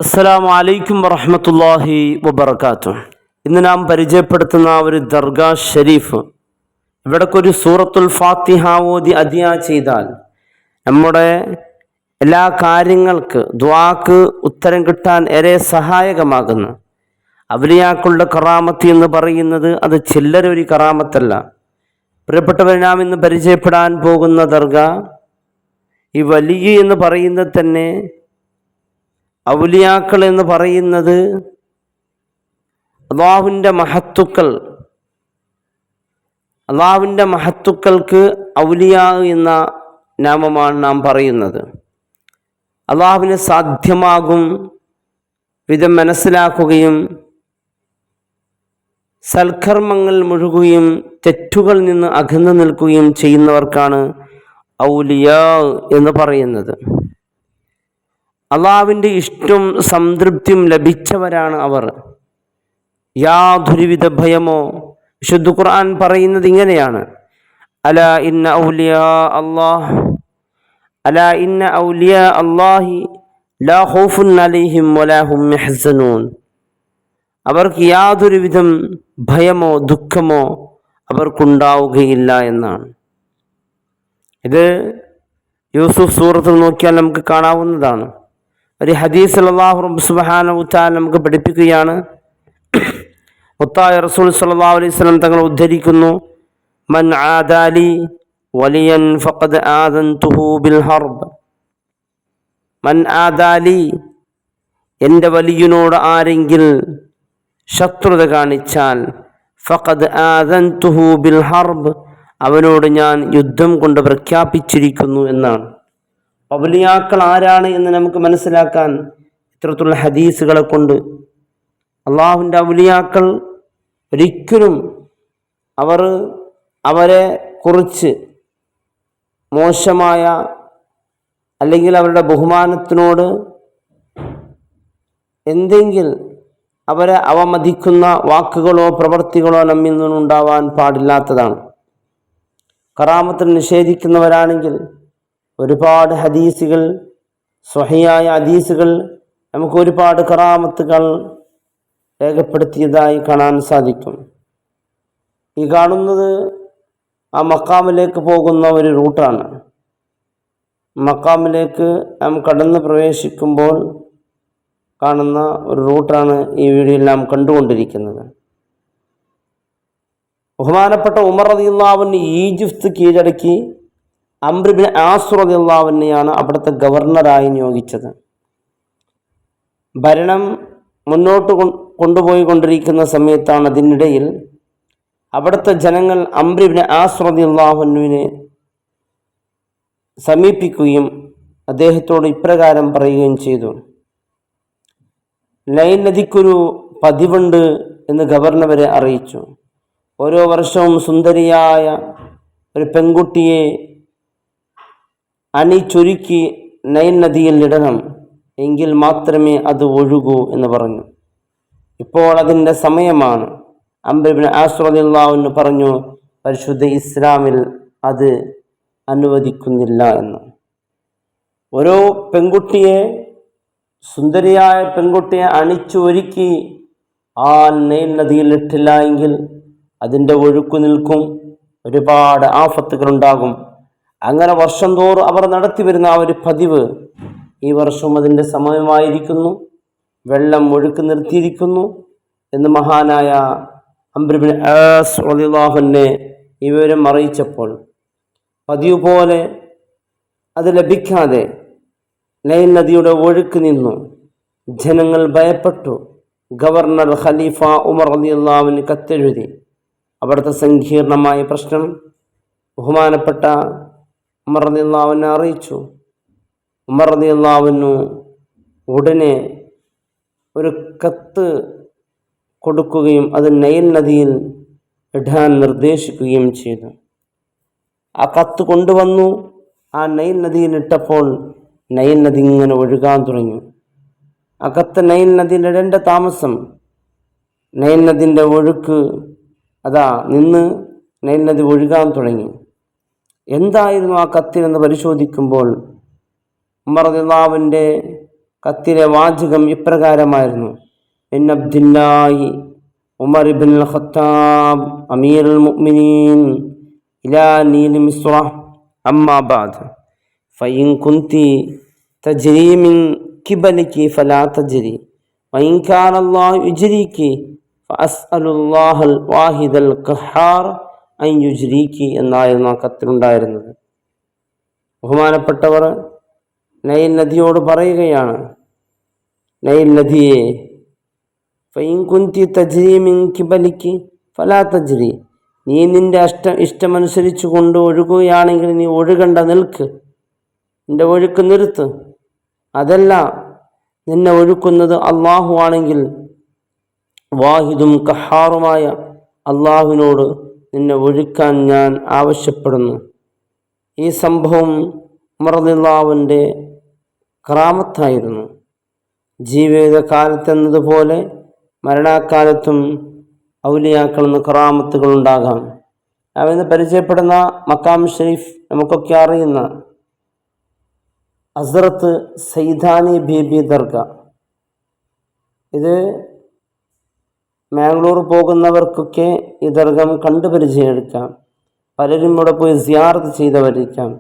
അസ്സലാമു അലൈക്കും വറഹ്മത്തുള്ളാഹി വബറകാതുഹു. ഇന്ന് നാം പരിചയപ്പെടുത്തുന്ന ഒരു ദർഗാ ഷരീഫ്, ഇവിടേക്കൊരു സൂറത്തുൽ ഫാത്തിഹ ഓതി അദിയ ചെയ്താൽ നമ്മുടെ എല്ലാ കാര്യങ്ങൾക്ക് ദുആക്ക് ഉത്തരം കിട്ടാൻ ഏറെ സഹായകമാകുന്ന ഔലിയാക്കളുടെ കറാമത്ത് എന്ന് പറയുന്നത് അത് ചില്ലറൊരു കറാമത്തല്ല. പ്രിയപ്പെട്ടവർ, നാം ഇന്ന് പരിചയപ്പെടാൻ പോകുന്ന ദർഗ, ഈ വലിയ എന്ന് പറയുന്നത് തന്നെ, ഔലിയാക്കൾ എന്ന് പറയുന്നത് അള്ളാഹുവിൻ്റെ മഹത്തുക്കൾക്ക് ഔലിയാ എന്ന നാമമാണ് നാം പറയുന്നത്. അള്ളാഹുവിന് സാധ്യമാകും വിധം മനസ്സിലാക്കുകയും സൽക്കർമ്മങ്ങൾ മുഴുകുകയും തെറ്റുകളിൽ നിന്ന് അകന്നു നിൽക്കുകയും ചെയ്യുന്നവർക്കാണ് ഔലിയാ എന്ന് പറയുന്നത്. അള്ളാഹുവിൻ്റെ ഇഷ്ടവും സംതൃപ്തിയും ലഭിച്ചവരാണ് അവർ. യാതൊരുവിധ ഭയമോ, വിശുദ്ധ ഖുർആൻ പറയുന്നത് ഇങ്ങനെയാണ്: അലാ ഇന്ന ഔലിയാ അല്ലാഹി ലാ ഖൗഫുൻ അലൈഹിം വലാ ഹും യഹ്സനൂൻ. അവർക്ക് യാതൊരുവിധം ഭയമോ ദുഃഖമോ അവർക്കുണ്ടാവുകയില്ല എന്നാണ്. ഇത് യൂസുഫ് സൂറത്തിൽ നോക്കിയാൽ നമുക്ക് കാണാവുന്നതാണ്. ഒരു ഹദീസ് അല്ലാഹു സുബ്ഹാനഹു വതആല നമുക്ക് പഠിപ്പിക്കുകയാണ്. മുത്തായ റസൂൽ സല്ലല്ലാഹു അലൈഹി വസല്ലം തങ്ങൾ ഉദ്ധരിക്കുന്നു: മൻ ആദാലി വലിയൻ ഫഖദ് ആദൻതുഹു ബിൽ ഹർബ്. മൻ ആദാലി, എൻ്റെ വലിയനോട് ആരെങ്കിൽ ശത്രുത കാണിച്ചാൽ, ഫഖദ് ആദൻതുഹു ബിൽ ഹർബ്, അവനോട് ഞാൻ യുദ്ധം കൊണ്ട് പ്രഖ്യാപിച്ചിരിക്കുന്നു എന്നാണ്. ഔലിയാക്കൾ ആരാണ് എന്ന് നമുക്ക് മനസ്സിലാക്കാൻ ഇത്തരത്തിലുള്ള ഹദീസുകളെ കൊണ്ട് അള്ളാഹുവിൻ്റെ ഔലിയാക്കൾ ഒരിക്കലും അവരെ കുറിച്ച് മോശമായ അല്ലെങ്കിൽ അവരുടെ ബഹുമാനത്തിനോട് എന്തെങ്കിലും അവരെ അവമതിക്കുന്ന വാക്കുകളോ പ്രവൃത്തികളോ നമ്മിൽ നിന്നുണ്ടാവാൻ പാടില്ലാത്തതാണ്. കറാമത്തിൽ നിഷേധിക്കുന്നവരാണെങ്കിൽ ഒരുപാട് ഹദീസുകൾ, സ്വഹിയായ ഹദീസുകൾ നമുക്ക് ഒരുപാട് കറാമത്തുകൾ രേഖപ്പെടുത്തിയതായി കാണാൻ സാധിക്കും. ഈ കാണുന്നത് ആ മക്കാമിലേക്ക് പോകുന്ന ഒരു റൂട്ടാണ്. മക്കാമിലേക്ക് നാം കടന്ന് പ്രവേശിക്കുമ്പോൾ കാണുന്ന ഒരു റൂട്ടാണ് ഈ വീഡിയോയിൽ നാം കണ്ടുകൊണ്ടിരിക്കുന്നത്. ബഹുമാനപ്പെട്ട ഉമർ റളിയല്ലാഹു അൻഹു ഈജിപ്ത് കീഴടക്കി അംർ ഇബ്നു ആസ് റളിയല്ലാഹു അൻഹുവിനെയാണ് അവിടുത്തെ ഗവർണറായി നിയോഗിച്ചത്. ഭരണം മുന്നോട്ട് കൊണ്ടുപോയിക്കൊണ്ടിരിക്കുന്ന സമയത്താണ് അതിനിടയിൽ അവിടുത്തെ ജനങ്ങൾ അംർ ഇബ്നു ആസ് റളിയല്ലാഹു അൻഹുവിനെ സമീപിക്കുകയും അദ്ദേഹത്തോട് ഇപ്രകാരം പറയുകയും ചെയ്തു: നൈൽ നദിക്കൊരു പതിവുണ്ട് എന്ന് ഗവർണറെ അറിയിച്ചു. ഓരോ വർഷവും സുന്ദരിയായ ഒരു പെൺകുട്ടിയെ അണിച്ചൊരുക്കി നൈൽ നദിയിൽ ഇടണം, എങ്കിൽ മാത്രമേ അത് ഒഴുകൂ എന്ന് പറഞ്ഞു. ഇപ്പോൾ അതിൻ്റെ സമയമാണ്. അംർ ഇബ്നു ആസ് റളിയല്ലാഹു അൻഹു പറഞ്ഞു: പരിശുദ്ധ ഇസ്ലാമിൽ അത് അനുവദിക്കുന്നില്ല എന്ന്. ഓരോ സുന്ദരിയായ പെൺകുട്ടിയെ അണിച്ചു ഒരുക്കി ആ നൈൽ നദിയിൽ ഇട്ടില്ല എങ്കിൽ അതിൻ്റെ ഒഴുക്ക് നിൽക്കും, ഒരുപാട് ആഫത്തുകളുണ്ടാകും. അങ്ങനെ വർഷം തോറും അവർ നടത്തി വരുന്ന ആ ഒരു പതിവ് ഈ വർഷവും അതിൻ്റെ സമയമായിരിക്കുന്നു, വെള്ളം ഒഴുക്ക് നിർത്തിയിരിക്കുന്നു എന്ന് മഹാനായ അംർ ഇബ്നു ആസ് റളിയല്ലാഹു അൻഹു ഈ വിവരം അറിയിച്ചപ്പോൾ പതിവ് പോലെ അത് ലഭിക്കാതെ നൈൽ നദിയുടെ ഒഴുക്ക് നിന്നു. ജനങ്ങൾ ഭയപ്പെട്ടു. ഗവർണർ ഖലീഫ ഉമർ റളിയല്ലാഹു അൻഹു കത്തെഴുതി അവിടുത്തെ സങ്കീർണമായ പ്രശ്നം ബഹുമാനപ്പെട്ട ഉമർ റളിയല്ലാഹു അൻഹു അറിയിച്ചു. ഉമർ റളിയല്ലാഹു അൻഹു ഉടനെ ഒരു കത്ത് കൊടുക്കുകയും അത് നൈൽ നദിയിൽ ഇടാൻ നിർദ്ദേശിക്കുകയും ചെയ്തു. ആ കത്ത് കൊണ്ടുവന്നു. ആ നൈൽ നദിയിൽ ഇട്ടപ്പോൾ നൈൽ നദി ഇങ്ങനെ ഒഴുകാൻ തുടങ്ങി. ആ കത്ത് നൈൽ നദിയിൽ ഇടേണ്ട താമസം, നൈൽ നദിൻ്റെ ഒഴുക്ക് നിന്ന് നൈൽ നദി ഒഴുകാൻ തുടങ്ങി. എന്തായിരുന്നു ആ കത്തിനെന്ന് പരിശോധിക്കുമ്പോൾ ഉമർ റളിയല്ലാഹുവിൻ്റെ കത്തിലെ വാചകം ഇപ്രകാരമായിരുന്നു: ഇൻ അബ്ദില്ലാഹി ഉമർ ഇബ്നുൽ ഖത്താബ് അമീറുൽ മുഅ്മിനീൻ ഇലാ നീൽ മിസ്റ അമ്മാ ബഅദ് ഫഇൻ കുൻതി തജ്രി മിൻ കിബലികി ഫലാ തജ്രി വഇൻ കാന അല്ലാഹു യുജ്രീകി ഫഅസ്അലുല്ലാഹൽ വാഹിദൽ ഖഹാർ അൻ യുജ്രീകി എന്നായിരുന്നു ആ കത്തിലുണ്ടായിരുന്നത്. ബഹുമാനപ്പെട്ടവർ നൈൽ നദിയോട് പറയുകയാണ്: നൈൽ നദിയെ, ഫഇൻ കുൻതി തജ്രി മിൻ കിബലികി ഫലാ തജ്രി, നീ നിന്റെ ഇഷ്ടമനുസരിച്ചു കൊണ്ട് ഒഴുകുകയാണെങ്കിൽ നീ ഒഴുകണ്ട, നിൽക്ക്, നിന്റെ ഒഴുക്ക് നിർത്ത്. അതല്ല, നിന്നെ ഒഴുക്കുന്നത് അള്ളാഹു ആണെങ്കിൽ വാഹിദും ഖഹാറുമായ അള്ളാഹുവിനോട് നിന്നെ ഒഴുക്കാൻ ഞാൻ ആവശ്യപ്പെടുന്നു. ഈ സംഭവം ഉമർ റളിയല്ലാഹുവിൻ്റെ കറാമത്തായിരുന്നു. ജീവിതകാലത്തെന്നതുപോലെ മരണകാലത്തും ഔലിയാക്കളെന്ന് കറാമത്തുകൾ ഉണ്ടാകാം. അവന്ന് പരിചയപ്പെടുന്ന മക്കാം ഷരീഫ് നമുക്കൊക്കെ അറിയുന്ന ഹസ്രത്ത് സൈദാനി ബീബി ദർഗ, ഇത് മാംഗ്ലൂർ പോകുന്നവർക്കൊക്കെ ഈ ദർഗം കണ്ടു പരിചയമെടുക്കാം. പലരും ഇവിടെ പോയി സിയാറത്ത് ചെയ്തവരിക്കാം.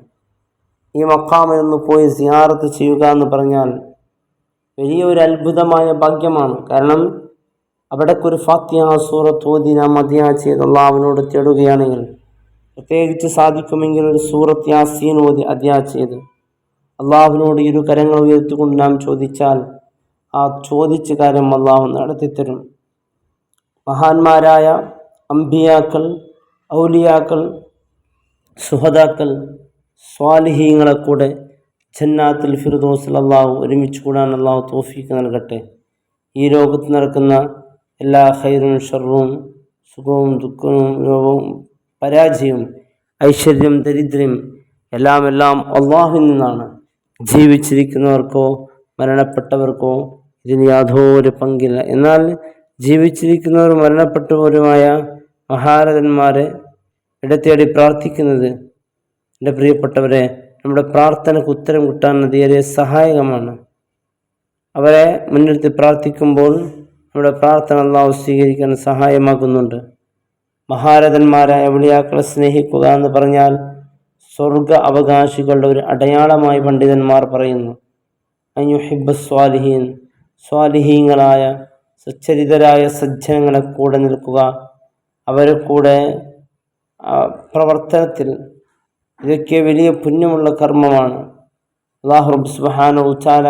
ഈ മക്കാമിലൊന്ന് പോയി സിയാറത്ത് ചെയ്യുക എന്ന് പറഞ്ഞാൽ വലിയൊരു അത്ഭുതമായ ഭാഗ്യമാണ്. കാരണം അവിടേക്കൊരു ഫാത്തിഹ സൂറത്ത് ഓതി നാം അദ്യാ ചെയ്ത് അള്ളാഹുവിനോട് തേടുകയാണെങ്കിൽ, പ്രത്യേകിച്ച് സാധിക്കുമെങ്കിൽ ഒരു സൂറത്ത് യാസീൻ ഓതി അദ്യാ ചെയ്ത് അള്ളാഹുവിനോട് ഇരു കരങ്ങൾ ഉയർത്തിക്കൊണ്ട് നാം ചോദിച്ചാൽ ആ ചോദിച്ച കാര്യം അള്ളാഹു നടത്തിത്തരും. മഹാന്മാരായ അംബിയാക്കൾ, ഔലിയാക്കൾ, സുഹദാക്കൾ, സ്വാലിഹീങ്ങളെ കൂടെ ജന്നാത്തുൽ ഫിർദൗസിൽ അള്ളാഹു ഒരുമിച്ച് കൂടാൻ അള്ളാഹു തൗഫീഖ് നൽകട്ടെ. ഈ ലോകത്ത് നടക്കുന്ന എല്ലാ ഖൈറും ഷർറും, സുഖവും ദുഃഖവും, രോഗവും പരാജയവും, ഐശ്വര്യം ദരിദ്രം എല്ലാം അള്ളാഹുവിൽ നിന്നാണ്. ജീവിച്ചിരിക്കുന്നവർക്കോ മരണപ്പെട്ടവർക്കോ ഇതിന് യാതൊരു പങ്കില്ല. എന്നാൽ ജീവിച്ചിരിക്കുന്നവർ മരണപ്പെട്ടവരുമായ മഹാരഥന്മാരെ ഇടത്തേടി പ്രാർത്ഥിക്കുന്നത്, എൻ്റെ പ്രിയപ്പെട്ടവരെ, നമ്മുടെ പ്രാർത്ഥനയ്ക്ക് ഉത്തരം കിട്ടാൻ അതേറെ സഹായകമാണ്. അവരെ മുൻനിർത്തി പ്രാർത്ഥിക്കുമ്പോൾ നമ്മുടെ പ്രാർത്ഥന അല്ലാഹു സ്വീകരിക്കാൻ സഹായമാകുന്നുണ്ട്. മഹാരഥന്മാരായ ഔലിയാക്കളെ സ്നേഹിക്കുക എന്ന് പറഞ്ഞാൽ സ്വർഗ അവകാശികളുടെ ഒരു അടയാളമായി പണ്ഡിതന്മാർ പറയുന്നു. അയ്യുഹിബ്ബ സ്വാലിഹീൻ, സ്വാലിഹീങ്ങളായ സച്ചരിതരായ സജ്ജനങ്ങളെ കൂടെ നിൽക്കുക, അവരെ കൂടെ പ്രവർത്തനത്തിൽ, ഇതൊക്കെ വലിയ പുണ്യമുള്ള കർമ്മമാണ്. അല്ലാഹു റബ്ബ് സുബ്ഹാനഹു തആല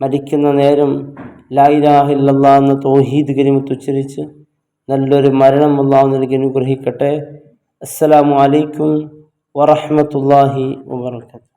മരിക്കുന്ന നേരം ലാ ഇലാഹ ഇല്ലല്ലാഹ് എന്ന തൗഹീദ് കലിമത്ത് ഉച്ചരിച്ച് നല്ലൊരു മരണം അല്ലാഹു നൽകി അനുഗ്രഹിക്കട്ടെ. അസ്സലാമു അലൈക്കും വറഹ്മത്തുള്ളാഹി വബറകാതുഹു.